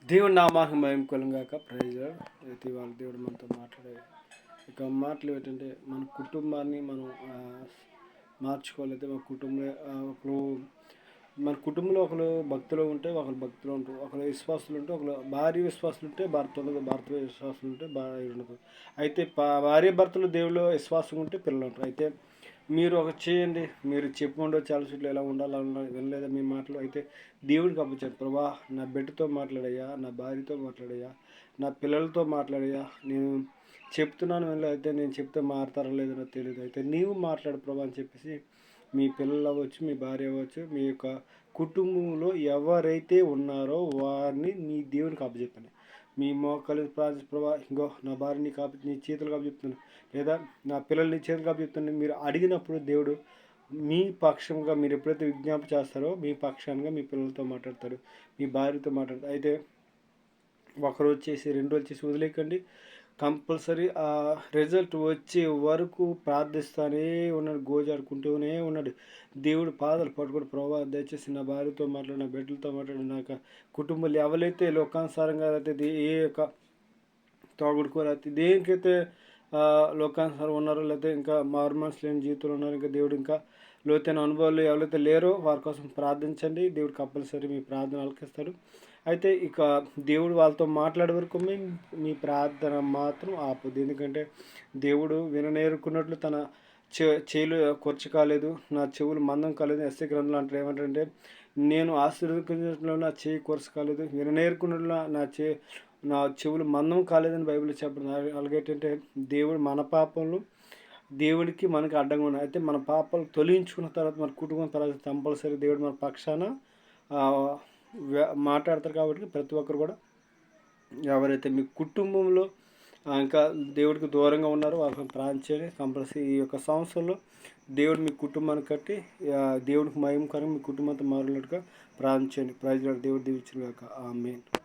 దేవుడి నామానికి మహిమ కలుగాక ప్రైజ్. అయితే వాళ్ళ దేవుడు మనతో మాట్లాడే ఇక మాటలు ఏంటంటే మన కుటుంబాన్ని మనం మార్చుకోవాలైతే ఒకరు మన కుటుంబంలో ఒకరు భక్తులు ఉంటే ఒకరు భక్తులు ఉంటారు, ఒకరు విశ్వాసులు ఉంటే ఒకరు భార్య విశ్వాసులు ఉంటే భర్త ఉండదు, భర్త విశ్వాసులు ఉంటే భార్య ఉండదు. అయితే భార్య భర్తలు దేవుళ్ళు విశ్వాసం ఉంటే పిల్లలు ఉంటారు. అయితే మీరు ఒక చేయండి, మీరు చెప్పుకుంటూ చాలా చుట్టూ ఎలా ఉండాలన్నా వినలేదా మీ మాటలు? అయితే దేవుడికి అప్పచెప్పు, ప్రభా నా బిడ్డతో మాట్లాడయ్యా, నా భార్యతో మాట్లాడయ్యా, నా పిల్లలతో మాట్లాడయ్యా, నేను చెప్తున్నాను వినలేదు, అయితే నేను చెప్తే మారుతారో లేదో నాకు తెలియదు, అయితే నీవు మాట్లాడు ప్రభా అని చెప్పేసి మీ పిల్లలు అవ్వచ్చు, మీ భార్య అవ్వచ్చు, మీ యొక్క కుటుంబంలో ఎవరైతే ఉన్నారో వారిని మీ దేవునికి అప్పచెప్పండి. మీ మోకాలు ప్రార్థించి, ప్రభా ఇంకో నా భార్యని నీ చేతులు చెప్తున్నాను, లేదా నా పిల్లల్ని నీ చేతులు చెప్తున్నాను మీరు అడిగినప్పుడు దేవుడు మీ పక్షంగా మీరు ఎప్పుడైతే విజ్ఞాపన చేస్తారో మీ పక్షానికి మీ పిల్లలతో మాట్లాడతారు, మీ భార్యతో మాట్లాడతారు. అయితే ఒకరు వచ్చేసి రెండు వచ్చేసి వదిలేకండి, కంపల్సరీ ఆ రిజల్ట్ వచ్చే వరకు ప్రార్థిస్తూనే ఉన్నాడు, గోజాడుకుంటూనే ఉన్నాడు. దేవుడు పాదాలు పట్టుకొని, ప్రభావ దయచేసి నా భార్యతో మాట్లాడు, నా బిడ్డలతో మాట్లాడు, నాకు కుటుంబాలు ఎవరైతే లోకానుసారంగా అయితే ఏ యొక్క తోగుడుకోరు అయితే దేనికైతే లోకానుసారం ఉన్నారో, లేకపోతే ఇంకా మారుమనసు లేని జీవితంలో ఉన్నారు, ఇంకా దేవుడు ఇంకా లోతైన అనుభవాలు ఎవరైతే లేరో వారి కోసం ప్రార్థించండి. దేవుడు కంపల్సరీ మీ ప్రార్థన ఆలకిస్తాడు. అయితే ఇక దేవుడు వాళ్ళతో మాట్లాడే వరకు మీ ప్రార్థన మాత్రం ఆపొద్దు. ఎందుకంటే దేవుడు విననేరుకున్నట్లు తన చెవులు కొరచ కాలేదు, నా చెవులు మందం కాలేదు. ఎస్ఐ గ్రంథంలో అంటారు, ఏమంటారంటే నేను ఆశీర్వదించినట్లు నా చేయి కొరచ కాలేదు, విననేరుకున్నట్లు నా చెవులు మందం కాలేదని బైబిల్ చెప్పడం. అలాగేంటంటే దేవుడు మన పాపంలో దేవుడికి మనకి అడ్డంగా ఉన్నాయి. అయితే మన పాపాలు తొలగించుకున్న తర్వాత మన కుటుంబం తర్వాత కంపల్సరీ దేవుడు మన పక్షాన మాట్లాడతారు. కాబట్టి ప్రతి ఒక్కరు కూడా ఎవరైతే మీ కుటుంబంలో ఇంకా దేవుడికి దూరంగా ఉన్నారో వాళ్ళకి ప్రార్థించండి. కంపల్సరీ ఈ యొక్క సంవత్సరంలో దేవుడు మీ కుటుంబాన్ని కట్టి దేవుడికి మహిమకరంగా మీ కుటుంబంతో మారినట్టుగా ప్రార్థించండి. ప్రజలకు దేవుడు దీవించుగాక. ఆమేన్.